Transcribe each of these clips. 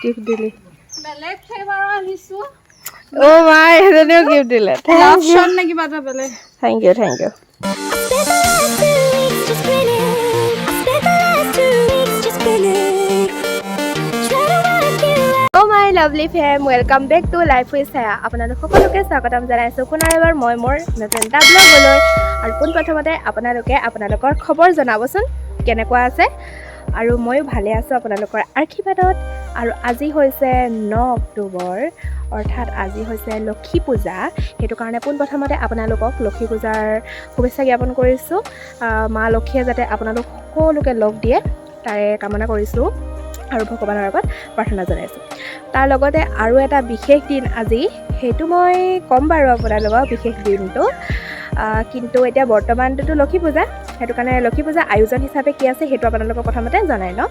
Gift দিলি বেলেগ ফ্লেভাৰৰ আনিছো ও মাই এজনেও গিফট দিলে অপচন নে কিবা এটা বেলেগ thank you my lovely fam welcome back to life with Chhaya আপোনালোক সকলোকে স্বাগতম জনাইছোঁ পুনৰ এবাৰ মই মোৰ নতুন এটা ব্লগলৈ আৰু পোনপ্ৰথমতে আপোনালোকৰ খবৰ জনাবচোন কেনেকুৱা আছে আৰু ময়ো ভালে আছোঁ আপোনালোকৰ আশীৰ্বাদত আৰু আজি হৈছে 9 অক্টোবৰ অৰ্থাৎ আজি হৈছে লক্ষী পূজা সেইটো কাৰণে পোনপ্ৰথমতে আপোনালোকক লক্ষী পূজাৰ শুভেচ্ছা জ্ঞাপন কৰিছোঁ মা লক্ষীয়ে যাতে আপোনালোক সকলোকে লগ দিয়ে তাৰে কামনা কৰিছোঁ আৰু ভগৱানৰ আগত প্ৰাৰ্থনা জনাইছোঁ তাৰ লগতে আৰু এটা বিশেষ দিন আজি সেইটো মই ক'ম বাৰু আপোনালোকক বিশেষ দিনটো কিন্তু এতিয়া বৰ্তমানটোতো লক্ষী পূজা সেইটো কাৰণে লক্ষী পূজা আয়োজন হিচাপে কি আছে সেইটো আপোনালোকক প্ৰথমতে জনাই লওঁ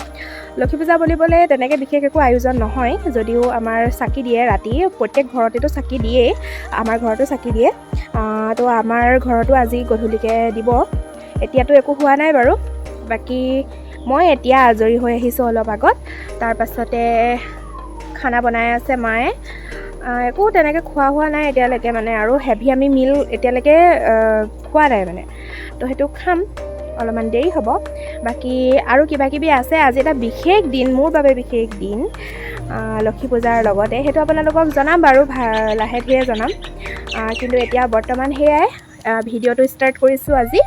লক্ষী পূজা বুলিবলৈ তেনেকৈ বিশেষ একো আয়োজন নহয় যদিও আমাৰ চাকি দিয়ে ৰাতি প্ৰত্যেক ঘৰতেতো চাকি দিয়েই আমাৰ ঘৰতো চাকি দিয়ে তো আমাৰ ঘৰতো আজি গধূলিকৈ দিব এতিয়াতো একো হোৱা নাই বাৰু বাকী মই এতিয়া আজৰি হৈ আহিছোঁ অলপ আগত তাৰপাছতে খানা বনাই আছে মায়ে একো তেনেকৈ খোৱা হোৱা নাই এতিয়ালৈকে মানে আৰু হেভি আমি মিল এতিয়ালৈকে খোৱা নাই মানে তো সেইটো খাম অলপমান দেৰি হ'ব বাকী আৰু কিবাকিবি আছে আজি এটা বিশেষ দিন মোৰ বাবে বিশেষ দিন লক্ষী পূজাৰ লগতে সেইটো আপোনালোকক জনাম বাৰু লাহে ধীৰে জনাম কিন্তু এতিয়া বৰ্তমান সেয়াই ভিডিঅ'টো ষ্টাৰ্ট কৰিছোঁ আজি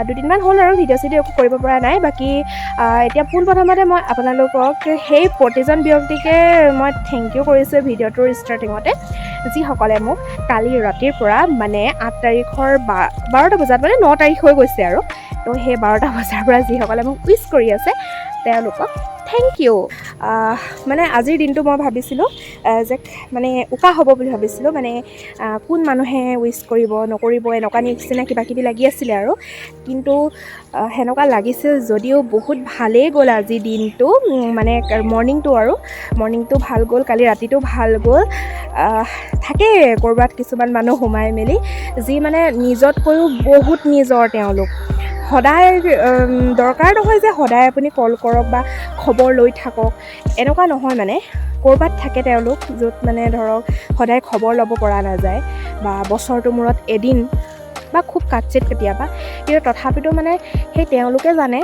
দুদিনমান হ'ল আৰু ভিডিঅ' চিডিঅ' একো কৰিব পৰা নাই বাকী এতিয়া পোনপ্ৰথমতে মই আপোনালোকক সেই প্ৰতিজন ব্যক্তিকে মই থেংক ইউ কৰিছোঁ ভিডিঅ'টোৰ ষ্টাৰ্টিঙতে যিসকলে মোক কালি ৰাতিৰ পৰা মানে 8 তাৰিখৰ 12টা বজাত মানে 9 তাৰিখ হৈ গৈছে আৰু তো সেই 12টা বজাৰ পৰা যিসকলে মোক উইচ কৰি আছে তেওঁলোকক থেংক ইউ মানে আজিৰ দিনটো মই ভাবিছিলোঁ যে মানে উকা হ'ব বুলি ভাবিছিলোঁ মানে কোন মানুহে উইচ কৰিব নকৰিব এনেকুৱা নিচিনা কিবাকিবি লাগি আছিলে আৰু কিন্তু সেনেকুৱা লাগিছিল যদিও বহুত ভালেই গ'ল আজিৰ দিনটো মানে মৰ্ণিংটো ভাল গ'ল কালি ৰাতিটো ভাল গ'ল থাকেই ক'ৰবাত কিছুমান মানুহ সোমাই মেলি যি মানে নিজতকৈও বহুত নিজৰ তেওঁলোক সদায় দৰকাৰ নহয় যে সদায় আপুনি কল কৰক বা খবৰ লৈ থাকক এনেকুৱা নহয় মানে ক'ৰবাত থাকে তেওঁলোক য'ত মানে ধৰক সদায় খবৰ ল'ব পৰা নাযায় বা বছৰটোৰ মূৰত এদিন বা খুব কাটচিত কেতিয়াবা কিন্তু তথাপিতো মানে সেই তেওঁলোকে জানে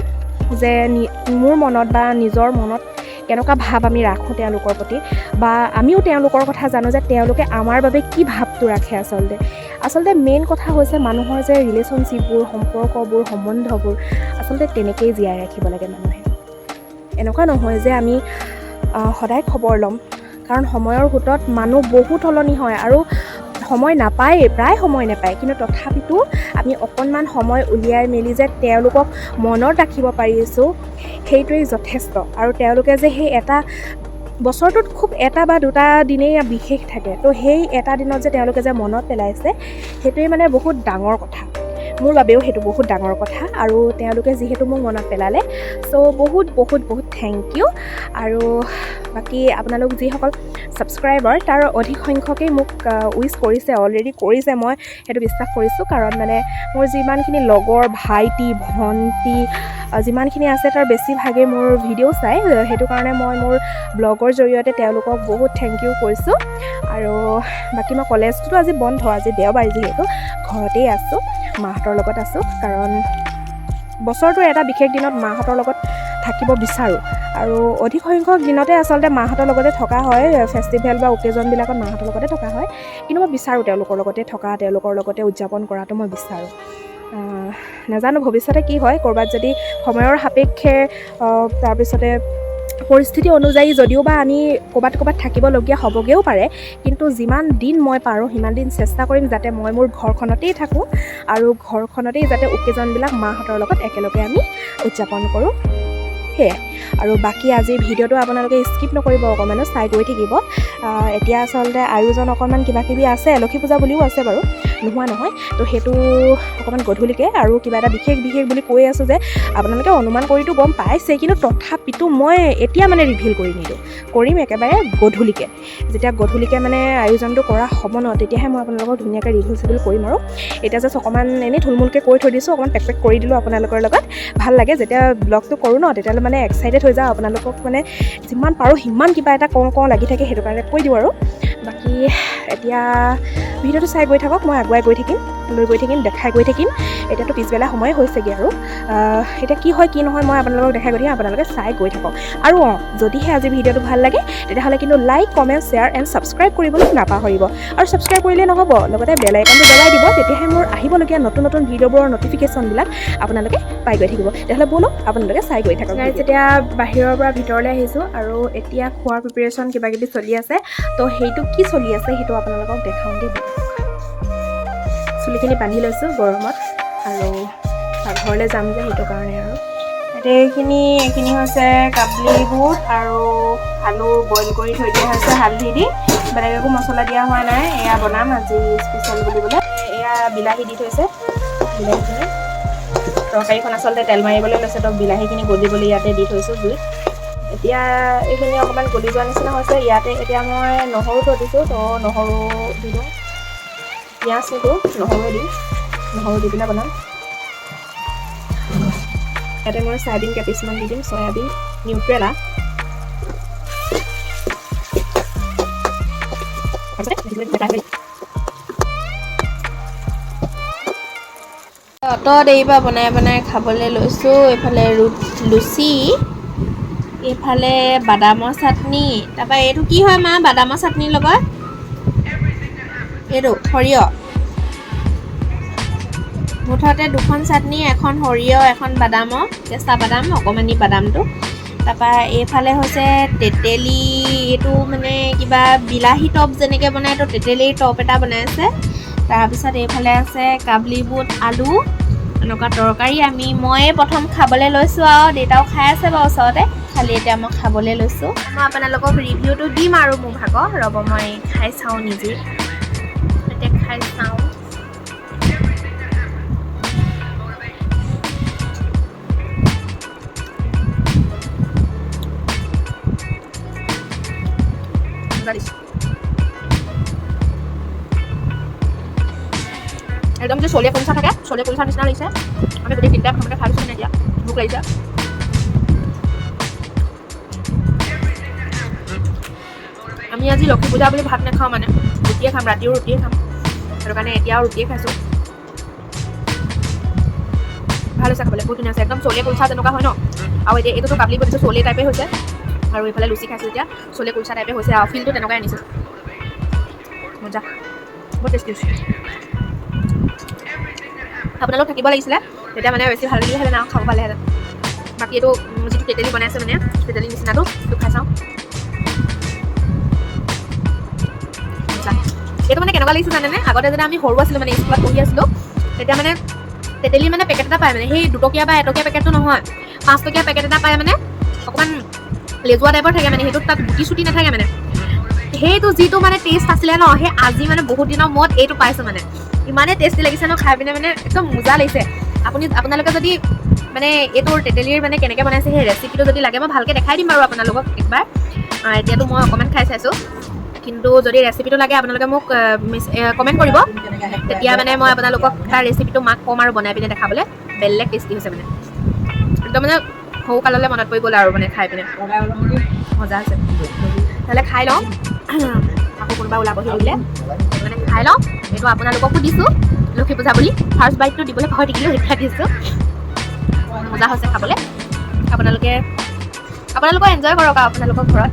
যে মোৰ মনত বা নিজৰ মনত কেনেকুৱা ভাৱ আমি ৰাখোঁ তেওঁলোকৰ প্ৰতি বা আমিও তেওঁলোকৰ কথা জানো যে তেওঁলোকে আমাৰ বাবে কি ভাৱটো ৰাখে আচলতে মেইন কথা হৈছে মানুহৰ যে ৰিলেশ্যনশ্বিপবোৰ সম্পৰ্কবোৰ সম্বন্ধবোৰ আচলতে তেনেকেই জীয়াই ৰাখিব লাগে মানুহে এনেকুৱা নহয় যে আমি সদায় খবৰ ল'ম কাৰণ সময়ৰ সোঁতত মানুহ বহুত সলনি হয় আৰু সময় নাপায় প্ৰায় সময় নাপায় কিন্তু তথাপিতো আমি অকণমান সময় উলিয়াই মেলি যে তেওঁলোকক মনত ৰাখিব পাৰিছোঁ সেইটোৱেই যথেষ্ট আৰু তেওঁলোকে যে সেই এটা বছৰটোত খুব এটা বা দুটা দিনেই বিশেষ থাকে তো সেই এটা দিনত যে তেওঁলোকে যে মনত পেলাইছে সেইটোৱে মানে বহুত ডাঙৰ কথা মোৰ বাবেও সেইটো বহুত ডাঙৰ কথা আৰু তেওঁলোকে যিহেতু মোক মনত পেলালে চ' বহুত বহুত বহুত থেংক ইউ আৰু বাকী আপোনালোক যিসকল ছাবস্ক্ৰাইবাৰ তাৰ অধিক সংখ্যকেই মোক উইচ কৰিছে অলৰেডি কৰিছে মই সেইটো বিশ্বাস কৰিছোঁ কাৰণ মানে মোৰ যিমানখিনি লগৰ ভাইটি ভণ্টি যিমানখিনি আছে তাৰ বেছিভাগেই মোৰ ভিডিঅ' চাই সেইটো কাৰণে মই মোৰ ব্লগৰ জৰিয়তে তেওঁলোকক বহুত থেংক ইউ কৈছোঁ আৰু বাকী মই কলেজটোতো আজি বন্ধ আজি দেওবাৰ যিহেতু ঘৰতেই আছোঁ মাহঁতৰ লগত আছোঁ কাৰণ বছৰটোৰ এটা বিশেষ দিনত মাহঁতৰ লগত থাকিব বিচাৰোঁ আৰু অধিক সংখ্যক দিনতে আচলতে মাহঁতৰ লগতে থকা হয় ফেষ্টিভেল বা অকেজনবিলাকত মাহঁতৰ লগতে থকা হয় কিন্তু মই বিচাৰোঁ তেওঁলোকৰ লগতে থকা তেওঁলোকৰ লগতে উদযাপন কৰাটো মই বিচাৰোঁ নাজানো ভৱিষ্যতে কি হয় ক'ৰবাত যদি সময়ৰ সাপেক্ষে তাৰপিছতে পৰিস্থিতি অনুযায়ী যদিও বা আমি ক'ৰবাত থাকিবলগীয়া হ'বগৈও পাৰে কিন্তু যিমান দিন মই পাৰোঁ সিমান দিন চেষ্টা কৰিম যাতে মই মোৰ ঘৰখনতেই থাকোঁ আৰু ঘৰখনতেই যাতে অকেজনবিলাক মাহঁতৰ লগত একেলগে আমি উদযাপন কৰোঁ সেয়াই আৰু বাকী আজিৰ ভিডিঅ'টো আপোনালোকে স্কিপ নকৰিব অকণমানো চাই গৈ থাকিব এতিয়া আচলতে আয়োজন অকণমান কিবাকিবি আছে লক্ষী পূজা বুলিও আছে বাৰু নোহোৱা নহয় তো সেইটো অকণমান গধূলিকৈ আৰু কিবা এটা বিশেষ বুলি কৈ আছোঁ যে আপোনালোকে অনুমান কৰিতো গম পাইছে কিন্তু তথাপিতো মই এতিয়া মানে ৰিভিল কৰি নিদিওঁ কৰিম একেবাৰে গধূলিকৈ যেতিয়া গধূলিকৈ মানে আয়োজনটো কৰা হ'ব ন তেতিয়াহে মই আপোনালোকক ধুনীয়াকৈ ৰিভিল চিভিল কৰিম আৰু এতিয়া জাষ্ট অকণমান এনেই থুলমূলকৈ কৈ থৈ দিছোঁ অকণমান পেক কৰি দিলোঁ আপোনালোকৰ লগত ভাল লাগে যেতিয়া ব্লগটো কৰোঁ ন তেতিয়াহ'লে মানে এক্সাইটেড হৈ যাওঁ, আপোনালোকক মানে যিমান পাৰোঁ সিমান কিবা এটা কওঁ লাগি থাকে, সেইটো কাৰণে কৈ দিওঁ আৰু। বাকী এতিয়া ভিডিঅ'টো চাই গৈ থাকক, মই আগুৱাই গৈ থাকিম, লৈ গৈ থাকিম, দেখাই গৈ থাকিম। এতিয়াতো পিছবেলা সময় হৈছেগৈ আৰু এতিয়া কি হয় কি নহয় মই আপোনালোকক দেখাই গৈ থাকিম, আপোনালোকে চাই গৈ থাকক। আৰু যদিহে আজি ভিডিঅ'টো ভাল লাগে তেতিয়াহ'লে কিন্তু like, comment, share and subscribe কৰিবলৈ নাপাহৰিব। আৰু ছাবস্ক্ৰাইব কৰিলে নহ'ব, লগতে বেল আইকনটো দবাই দিব, তেতিয়াহে মোৰ আহিবলগীয়া নতুন নতুন ভিডিঅ'বোৰৰ ন'টিফিকেশ্যনবিলাক আপোনালোকে পাই গৈ থাকিব। তেতিয়াহ'লে ব'লক আপোনালোকে চাই গৈ থাকক। যেতিয়া বাহিৰৰ পৰা ভিতৰলৈ আহিছোঁ আৰু এতিয়া খোৱাৰ প্ৰিপেৰেশ্যন কিবাকিবি চলি আছে, তো সেইটো কি চলি আছে সেইটো আপোনালোকক দেখাওঁগৈ। চুলিখিনি বান্ধি লৈছোঁ গৰমত, আৰু ঘৰলৈ যাম যে সেইটো কাৰণে। আৰু এইখিনি হৈছে কাবলি বুট আৰু আলু বইল কৰি থৈ দিয়া হৈছে হালধি দি, বেলেগ একো মছলা দিয়া হোৱা নাই। এয়া বনাম আজি স্পেচিয়েল বুলিবলৈ। এয়া বিলাহী দি থৈছে, বিলাহীখিনি তৰকাৰীখন আচলতে তেল মাৰিবলৈ লৈছে, তো বিলাহীখিনি গলিবলৈ ইয়াতে দি থৈছোঁ জুইত। এতিয়া এইখিনি অকণমান গলি যোৱা নিচিনা হৈছে। ইয়াতে এতিয়া মই নহৰু থৈ দিছোঁ, তো নহৰু দি দিওঁ, পিঁয়াজ নিদিওঁ, নহৰুৱে দিম, নহৰু দি পেলাই বনাম। ইয়াতে মই চয়াবিন কেপিচমান দি দিম, চয়াবিন নিউট্ৰেলা। অত দেৰি পৰা বনাই খাবলৈ লৈছোঁ। এইফালে লুচি, এইফালে বাদামৰ চাটনি। তাৰপৰা এইটো কি হয় মা, বাদামৰ চাটনিৰ লগত এইটো সৰিয়হ, মুঠতে দুখন চাটনি, এখন সৰিয়হ, এখন বাদামৰ, কেঁচা বাদাম, অকণমানি বাদামটো। তাৰপৰা এইফালে হৈছে তেতেলী, এইটো মানে কিবা বিলাহী টপ যেনেকৈ বনায়, তো তেতেলীৰ টপ এটা বনাইছে। তাৰপিছত এইফালে আছে কাবলি বুট, আলু, এনেকুৱা তৰকাৰী। ময়ে প্ৰথম খাবলৈ লৈছোঁ আৰু দেউতাও খাই আছে বাৰু ওচৰতে, খালি এতিয়া মই খাবলৈ লৈছোঁ। মই আপোনালোকক ৰিভিউটো দিম আৰু মোৰ ভাগৰ, ৰ'ব মই খাই চাওঁ নিজে, এতিয়া খাই চাওঁ। একদম যে চলে কুলচা থাকে, চলে কুলচাৰ নিচিনা লাগিছে। আমি গোটেই তিনিটা প্ৰথমতে খাই দিছোঁ, মানে এতিয়া ভোক লাগিছে। আমি আজি লক্ষী পূজা বুলি ভাত নাখাওঁ, মানে ৰুটিয়ে খাম, ৰাতিও ৰুটিয়ে খাম, সেইটো কাৰণে এতিয়াও ৰুটিয়ে খাইছোঁ। ভাল হৈছে খাবলৈ, বহুত ধুনীয়া আছে, একদম চলে কুলচা যেনেকুৱা হয় ন। আৰু এতিয়া এইটোতো কাবলি বুট, চলে টাইপে হৈছে। আৰু এইফালে লুচি খাইছোঁ, এতিয়া চলে কুলচা টাইপে হৈছে আৰু ফিলটো তেনেকুৱাই আনিছোঁ। মজা, বহুত টেষ্টি হৈছে। আপোনালোক থাকিব লাগিছিলে, তেতিয়া মানে বেছি ভাল লাগিলেহেঁতেন আৰু খাব পালেহেঁতেন। বাকী এইটো যিটো তেতেলী বনাইছে, মানে তেতেলী নিচিনাটো, সেইটো খাই চাওঁ। এইটো মানে কেনেকুৱা লাগিছে জানেনে, আগতে যেতিয়া আমি সৰু আছিলোঁ, মানে স্কুলত পঢ়ি আছিলোঁ, তেতিয়া মানে তেতেলী মানে পেকেট এটা পায়, মানে সেই 2 টকীয়া বা 1 টকীয়া পেকেটটো নহয়, 5 টকীয়া পেকেট এটা পায়, মানে অকণমান লেজুৱা টাইপৰ থাকে, মানে সেইটোত তাত গুটি চুটি নাথাকে। মানে সেইটো যিটো মানে টেষ্ট আছিলে ন, সেই আজি মানে বহুত দিনৰ মূৰত এইটো পাইছোঁ। মানে ইমানেই টেষ্টি লাগিছে ন খাই পিনে, মানে একদম মজা লাগিছে। আপোনালোকে যদি মানে এইটোৰ তেতেলীৰ মানে কেনেকৈ বনাইছে সেই ৰেচিপিটো যদি লাগে, মই ভালকৈ দেখাই দিম বাৰু আপোনালোকক একবাৰ। এতিয়াতো মই অকণমান খাই চাইছোঁ, কিন্তু যদি ৰেচিপিটো লাগে আপোনালোকে মোক কমেণ্ট কৰিব, তেতিয়া মানে মই আপোনালোকক তাৰ ৰেচিপিটো মাক ক'ম আৰু বনাই পিনে দেখাবলৈ। বেলেগ টেষ্টি হৈছে, মানে একদম মানে সৰু কাললৈ মনত পৰি গ'ল আৰু, মানে খাই পিনে মজা হৈছে। নহ'লে খাই লওঁ, আকৌ কোনোবা ওলাবহি আহিলে, মানে খাই লওঁ। এইটো আপোনালোককো দিছোঁ, লক্ষী পূজা বুলি ফাৰ্ষ্ট বাইটটো দিবলৈ পাহৰি থাকিলোঁ, এতিয়া দিছোঁ। মজা হৈছে খাবলৈ, আপোনালোকে এনজয় কৰক আৰু আপোনালোকৰ ঘৰত।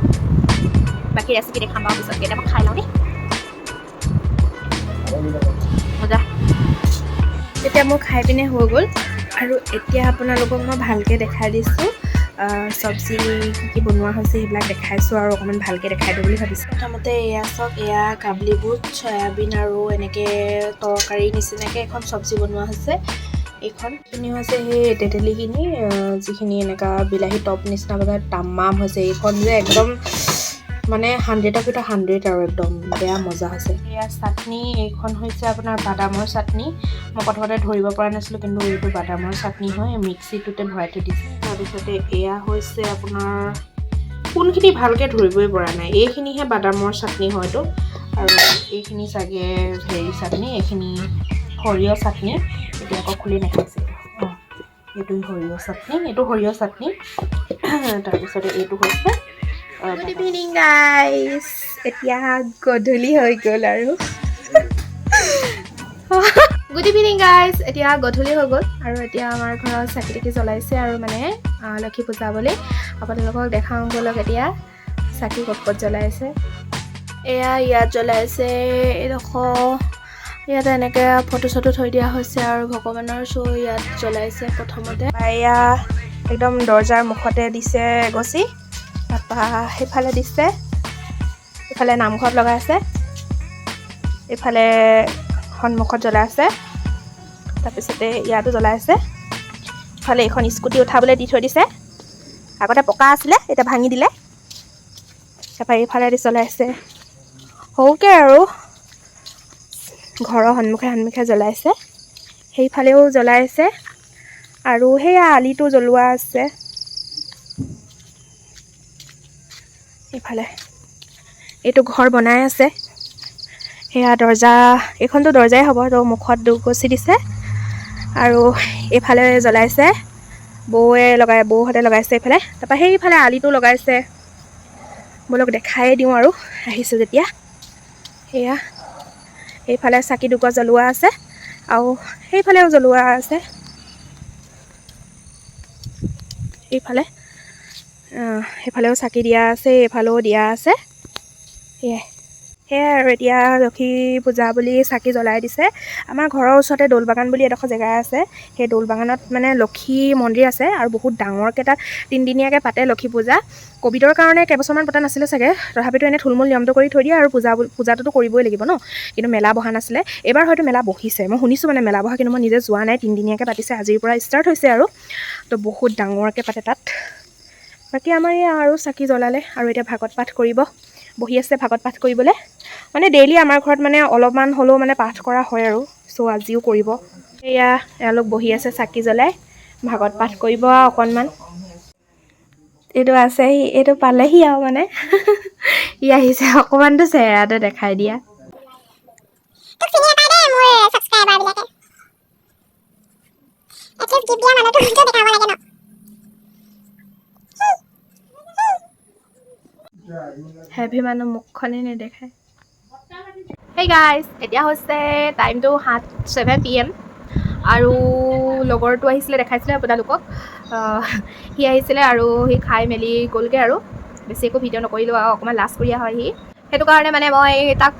বাকী ৰেচিপি দেখাম বাৰু পিছত, কেতিয়াবা খাই লওঁ দেই। মজা। এতিয়া মোৰ খাই পিনে হৈ গ'ল, আৰু এতিয়া আপোনালোকক মই ভালকৈ দেখাই দিছোঁ। চব্জি কি বনোৱা হৈছে সেইবিলাক দেখাইছোঁ, আৰু অকণমান ভালকৈ দেখাই দিওঁ বুলি ভাবিছোঁ। প্ৰথমতে এয়া চাওক, এয়া কাবলি বুট, চয়াবিন আৰু এনেকৈ তৰকাৰী নিচিনাকৈ এখন চব্জি বনোৱা হৈছে। এইখিনি হৈছে সেই তেতেলীখিনি, যিখিনি এনেকুৱা বিলাহী টপ নিচিনা বজাত তামাম হৈছে। এইখন যে একদম মানে 100ৰ ভিতৰত 100 আৰু একদম বেয়া মজা হৈছে। এয়া চাটনি, এইখন হৈছে আপোনাৰ বাদামৰ চাটনি। মই প্ৰথমতে ধৰিব পৰা নাছিলোঁ, কিন্তু এইটো বাদামৰ চাটনি হয়, মিক্সিটোতে ভৰাই থৈ দিছে। তাৰপিছতে এয়া হৈছে আপোনাৰ কোনখিনি ভালকৈ ধৰিবই পৰা নাই, এইখিনিহে বাদামৰ চাটনি হয়তো, আৰু এইখিনি চাগে হেৰি চাটনি, এইখিনি সৰিয়হ চাটনি। এতিয়া আকৌ খুলি নাখাইছে, এইটো সৰিয়হ চাটনি তাৰপিছতে এইটো হৈছে গুড ইভিনিং গাইজ এতিয়া গধূলি হৈ গ'ল আৰু গুড ইভিনিং গাইজ এতিয়া গধূলি হৈ গ'ল আৰু এতিয়া আমাৰ ঘৰত চাকি তাকি জ্বলাইছে আৰু মানে লক্ষী পূজা বুলি আপোনালোকক দেখাওঁ ব'লক এতিয়া চাকি ক'ত জ্বলাইছে এয়া ইয়াত জ্বলাইছে এইডোখৰ ইয়াত এনেকৈ ফটো চটো থৈ দিয়া হৈছে আৰু ভগৱানৰ ইয়াত জ্বলাইছে প্ৰথমতে এয়া একদম দৰ্জাৰ মুখতে দিছে এগছি তাৰপৰা সেইফালে দিছে এইফালে নামঘৰত লগাই আছে এইফালে সন্মুখত জ্বলাই আছে তাৰপিছতে ইয়াতো জ্বলাই আছে ইফালে এইখন স্কুটি উঠাবলৈ দি থৈ দিছে আগতে পকা আছিলে এতিয়া ভাঙি দিলে তাৰপৰা এইফালে দি জ্বলাই আছে সৰুকৈ আৰু ঘৰৰ সন্মুখে জ্বলাইছে সেইফালেও জ্বলাইছে আৰু সেয়া আলিটো জ্বলোৱা আছে এইফালে এইটো ঘৰ বনাই আছে সেয়া দৰ্জা এইখনতো দৰ্জাই হ'ব তো মুখত দুগছি দিছে আৰু এইফালে জ্বলাইছে বৌহঁতে লগাইছে এইফালে তাৰপৰা সেইফালে আলিটো লগাইছে ব'লক দেখাই দিওঁ আৰু আহিছোঁ যেতিয়া সেয়া এইফালে চাকি দুগৰ জ্বলোৱা আছে আৰু সেইফালেও জ্বলোৱা আছে সেইফালেও চাকি দিয়া আছে এইফালেও দিয়া আছে সেয়াই আৰু এতিয়া লক্ষী পূজা বুলি চাকি জ্বলাই দিছে আমাৰ ঘৰৰ ওচৰতে দৌল বাগান বুলি এডোখৰ জেগা আছে সেই দৌল বাগানত মানে লক্ষী মন্দিৰ আছে আৰু বহুত ডাঙৰকৈ তাত তিনিদিনীয়াকৈ পাতে লক্ষী পূজা ক'ভিডৰ কাৰণে কেইবছৰমান পতা নাছিলে চাগে তথাপিতো এনেই থুলমূল নিয়মটো কৰি থৈ দিয়ে আৰু পূজাটোতো কৰিবই লাগিব ন কিন্তু মেলা বহা নাছিলে এইবাৰ হয়তো মেলা বহিছে মই শুনিছোঁ মানে মেলা বহা কিন্তু মই নিজে যোৱা নাই তিনিদিনীয়াকৈ পাতিছে আজিৰ পৰা ষ্টাৰ্ট হৈছে আৰু তো বহুত ডাঙৰকৈ পাতে তাত বাকী আমাৰ এই আৰু চাকি জ্বলালে আৰু এতিয়া ভাগৱত পাঠ কৰিব বহি আছে ভাগৱত পাঠ কৰিবলৈ মানে ডেইলি আমাৰ ঘৰত মানে অলপমান হ'লেও মানে পাঠ কৰা হয় আৰু চ' আজিও কৰিব এয়া এওঁলোক বহি আছে চাকি জ্বলাই ভাগৱত পাঠ কৰিব অকণমান এইটো আছেহি এইটো পালেহি আৰু মানে ই আহিছে অকণমানটো চেহেৰাটো দেখাই দিয়া হেভি মানুহ মুখখনেই নেদেখায় হেই গাইজ এতিয়া হৈছে টাইমটো 7 PM আৰু লগৰটো আহিছিলে দেখাইছিলে আপোনালোকক সি আহিছিলে আৰু সি খাই মেলি গ'লগৈ আৰু বেছি একো ভিডিঅ' নকৰিলোঁ আৰু অকণমান লাজ কৰি হয় সি সেইটো কাৰণে মানে মই তাক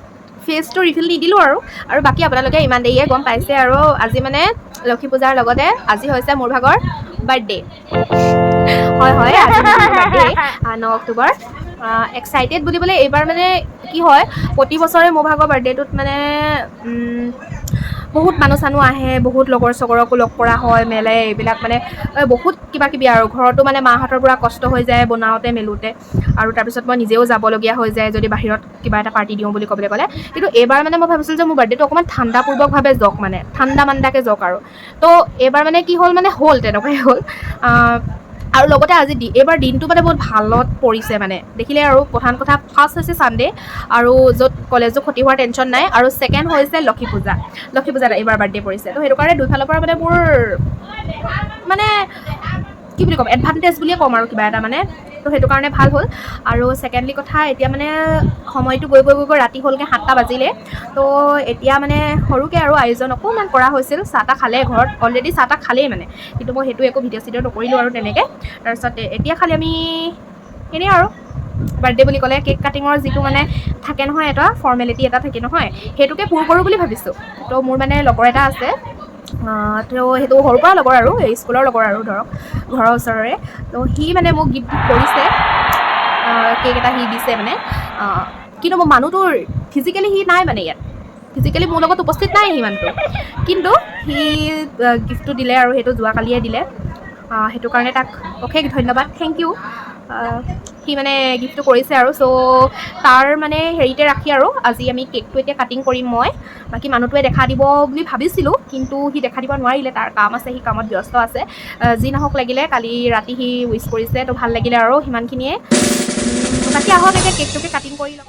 ফেচটো ৰিভিল নিদিলোঁ আৰু বাকী আপোনালোকে ইমান দেৰিয়ে গম পাইছে আৰু আজি মানে লক্ষী পূজাৰ লগতে আজি হৈছে মোৰ ভাগৰ বাৰ্থডে হয় আজি মোৰ বাৰ্থডে 9 অক্টোবৰ এক্সাইটেড বুলিবলৈ এইবাৰ মানে কি হয় প্ৰতি বছৰে মোৰ ভাগৰ বাৰ্থডেটোত মানে বহুত মানুহ চানুহ আহে বহুত লগৰ চগৰকো লগ কৰা হয় মেলে এইবিলাক মানে বহুত কিবা কিবি আৰু ঘৰতো মানে মাহঁতৰ পৰা কষ্ট হৈ যায় বনাওঁতে মেলোঁতে আৰু তাৰপিছত মই নিজেও যাবলগীয়া হৈ যায় যদি বাহিৰত কিবা এটা পাৰ্টি দিওঁ বুলি ক'বলৈ গ'লে কিন্তু এইবাৰ মানে মই ভাবিছিলোঁ যে মোৰ বাৰ্থডেটো অকণমান ঠাণ্ডাপূৰ্বকভাৱে যাওক মানে ঠাণ্ডা মাণ্ডাকৈ যাওক আৰু তো এইবাৰ মানে কি হ'ল মানে হ'ল তেনেকুৱাই হ'ল আৰু লগতে আজি এইবাৰ দিনটো মানে বহুত ভালত পৰিছে মানে দেখিলে আৰু প্ৰধান কথা ফাৰ্ষ্ট হৈছে ছানডে আৰু য'ত কলেজো ক্ষতি হোৱাৰ টেনশ্যন নাই আৰু ছেকেণ্ড হৈছে লক্ষী পূজাত এইবাৰ বাৰ্থডে পৰিছে তো সেইটো কাৰণে দুইফালৰ পৰা মানে মোৰ মানে কি বুলি ক'ম এডভান্টেজ বুলিয়ে ক'ম আৰু কিবা এটা মানে তো সেইটো কাৰণে ভাল হ'ল আৰু ছেকেণ্ডলি কথা এতিয়া মানে সময়টো গৈ ৰাতি হ'লগৈ 7টা বাজিলে তো এতিয়া মানে সৰুকৈ আৰু আয়োজন অকণমান কৰা হৈছিল চাহ তাহ খালে ঘৰত অলৰেডি চাহ তাহ খালেই মানে কিন্তু মই সেইটো একো ভিডিঅ' চিডিঅ' নকৰিলোঁ আৰু তেনেকৈ তাৰপিছত এতিয়া খালি আমি এনেই আৰু বাৰ্থডে বুলি ক'লে কেক কাটিঙৰ যিটো মানে থাকে নহয় এটা ফৰ্মেলিটি এটা থাকে নহয় সেইটোকে পূৰ কৰোঁ বুলি ভাবিছোঁ তো মোৰ মানে লগৰ এটা আছে তো সেইটো সৰুৰ পৰা লগৰ আৰু এই স্কুলৰ লগৰ আৰু ধৰক ঘৰৰ ওচৰৰে তো সি মানে মোক গিফ্ট কৰিছে কেক এটা সি দিছে মানে কিন্তু মোৰ মানুহটো ফিজিকেলি সি নাই মানে ইয়াত ফিজিকেলি মোৰ লগত উপস্থিত নাই সি মানুহটো কিন্তু সি গিফ্টটো দিলে আৰু সেইটো যোৱাকালিয়ে দিলে সেইটো কাৰণে তাক অশেষ ধন্যবাদ থেংক ইউ সি মানে গিফ্টটো কৰিছে আৰু চ' তাৰ মানে হেৰিতে ৰাখি আৰু আজি আমি কেকটো এতিয়া কাটিং কৰিম মই বাকী মানুহটোৱে দেখা দিব বুলি ভাবিছিলোঁ কিন্তু সি দেখা দিব নোৱাৰিলে তাৰ কাম আছে সি কামত ব্যস্ত আছে যি নহওক লাগিলে কালি ৰাতি সি উইচ কৰিছে তো ভাল লাগিলে আৰু সিমানখিনিয়ে বাকী আহক এতিয়া কেকটোকে কাটিং কৰি লওঁ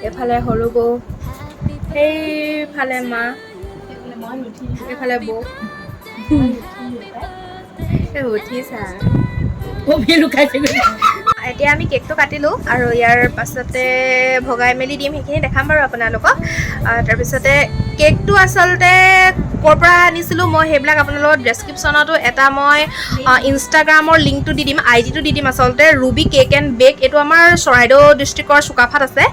এইফালে সৰু বৌ, সেইফালে মা, এইফালে বৌ উঠিছা। এতিয়া আমি কেকটো কাটিলোঁ আৰু ইয়াৰ পাছতে ভগাই মেলি দিম, সেইখিনি দেখাম বাৰু আপোনালোকক। তাৰপিছতে কেকটো আচলতে ক'ৰ পৰা আনিছিলোঁ মই সেইবিলাক আপোনালোকক ডেছক্ৰিপশ্যনতো এটা মই ইনষ্টাগ্ৰামৰ লিংকটো দি দিম, আইডিটো দি দিম আচলতে, ৰুবি কেক এণ্ড বেক। এইটো আমাৰ চৰাইদেউ ডিষ্ট্ৰিক্টৰ চুকাফাত আছে।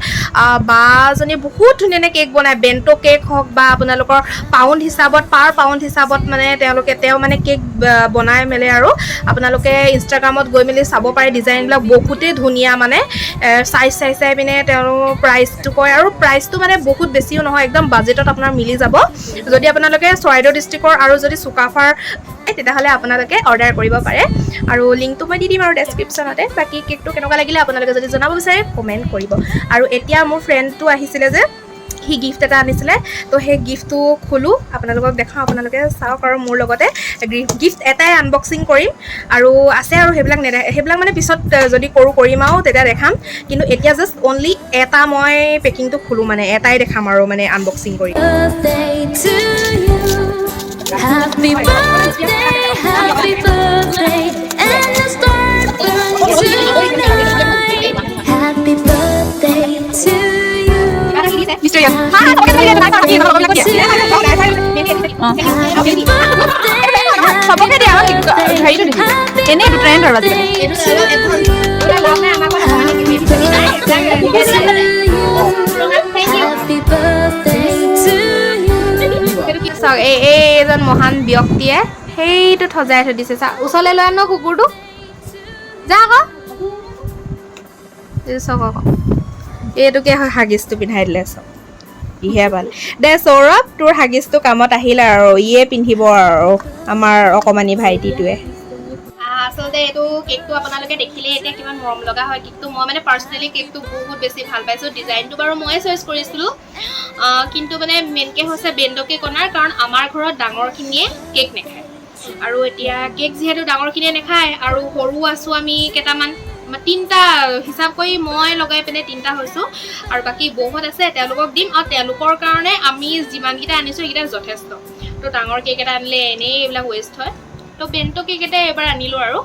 বাজনী বহুত ধুনীয়াকৈ কেক বনায়, বেণ্ট' কেক হওক বা আপোনালোকৰ পাউণ্ড হিচাপত, পাৰ পাউণ্ড হিচাপত মানে তেওঁ মানে কেক বনাই মেলে আৰু আপোনালোকে ইনষ্টাগ্ৰামত গৈ মেলি চাব পাৰে। ডিজাইনবিলাক বহুতেই ধুনীয়া, মানে চাই পিনে তেওঁ প্ৰাইচটো কয়, আৰু প্ৰাইচটো মানে বহুত বেছিও নহয়, একদম বাজেটত আপোনাৰ মিলি যাব। যদি আপোনালোকে চৰাইদেউ ডিষ্ট্ৰিক্টৰ আৰু যদি চুকাফাৰ তেতিয়াহ'লে আপোনালোকে অৰ্ডাৰ কৰিব পাৰে, আৰু লিংকটো মই দি দিম আৰু ডেছক্ৰিপশ্যনতে। বাকী কেকটো কেনেকুৱা লাগিলে আপোনালোকে যদি জনাব বিচাৰে কমেণ্ট কৰিব। আৰু এতিয়া মোৰ ফ্ৰেণ্ডটো আহিছিলে যে, সি গিফ্ট এটা আনিছিলে, তো সেই গিফ্টটো খোলোঁ, আপোনালোকক দেখাওঁ, আপোনালোকে চাওক। আৰু মোৰ লগতে গিফ্ট এটাই আনবক্সিং কৰিম, আৰু আছে আৰু সেইবিলাক মানে পিছত যদি কৰিম আৰু তেতিয়া দেখাম। কিন্তু এতিয়া জাষ্ট অনলি এটা মই পেকিংটো খোলোঁ, মানে এটাই দেখাম আৰু মানে আনবক্সিং কৰি। Happy birthday, happy birthday, and the stars burn tonight. Happy birthday to you. Happy birthday to you. চাওক, এইজন মহান ব্যক্তিয়ে সেইটোত সজাই থৈ দিছে। চা, ওচৰলৈ লৈ আন কুকুৰটো, যা আকৌ। চাওক আকৌ, এইটোকে হাগিছটো পিন্ধাই দিলে। চাওক, ইহে ভাল দে সৌৰভ, তোৰ হাগিছটো কামত আহিলে আৰু, ইয়ে পিন্ধিব আৰু আমাৰ অকণমানি ভাইটিটোৱে। আচলতে এইটো কেকটো আপোনালোকে দেখিলে এতিয়া কিমান মৰম লগা হয় কেকটো। মই মানে পাৰ্চনেলি কেকটো বহুত বেছি ভাল পাইছোঁ। ডিজাইনটো বাৰু ময়ে চইচ কৰিছিলোঁ, কিন্তু মানে মেইনকৈ হৈছে বেণ্ট' কেক অনাৰ কাৰণ আমাৰ ঘৰত ডাঙৰখিনিয়ে কেক নাখায়। আৰু এতিয়া কেক যিহেতু ডাঙৰখিনিয়ে নাখায়, আৰু সৰু আছোঁ আমি কেইটামান, 3টা হিচাপ কৰি মই লগাই পিনে 3টা হৈছোঁ, আৰু বাকী বৌহঁত আছে, তেওঁলোকক দিম। আৰু তেওঁলোকৰ কাৰণে আমি যিমানকেইটা আনিছোঁ সেইকেইটা যথেষ্ট। তো ডাঙৰ কেক এটা আনিলে এনেই এইবিলাক ৱেষ্ট হয়, তো বেণ্ট' কেক এটা এবাৰ আনিলোঁ আৰু।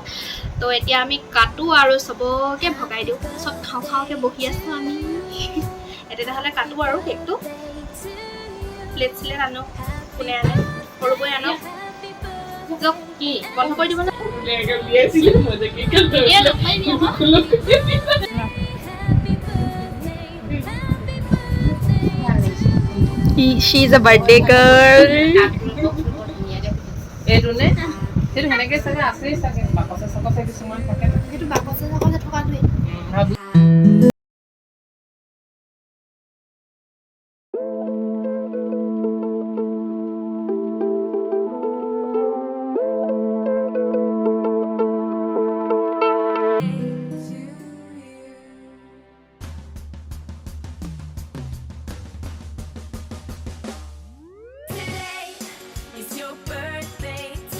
তো এতিয়া আমি কাটোঁ আৰু চবকে ভগাই দিওঁ। চব খাওঁকৈ বহি আছোঁ আমি। তেতিয়াহ'লে কাটোঁ আৰু কেকটো। প্লেট চিলেট আনক, কোনে আনে, সৰু বৈ আনক। যাওক, কি বন্ধ কৰি দিব না? She is a birthday girl. এইটো নে? সেইটো সেনেকৈ চাগে আছেই চাগে, বাকচে চাকচে কিছুমান থাকে। সেইটো বাকচে চাকচে থকাটোৱে।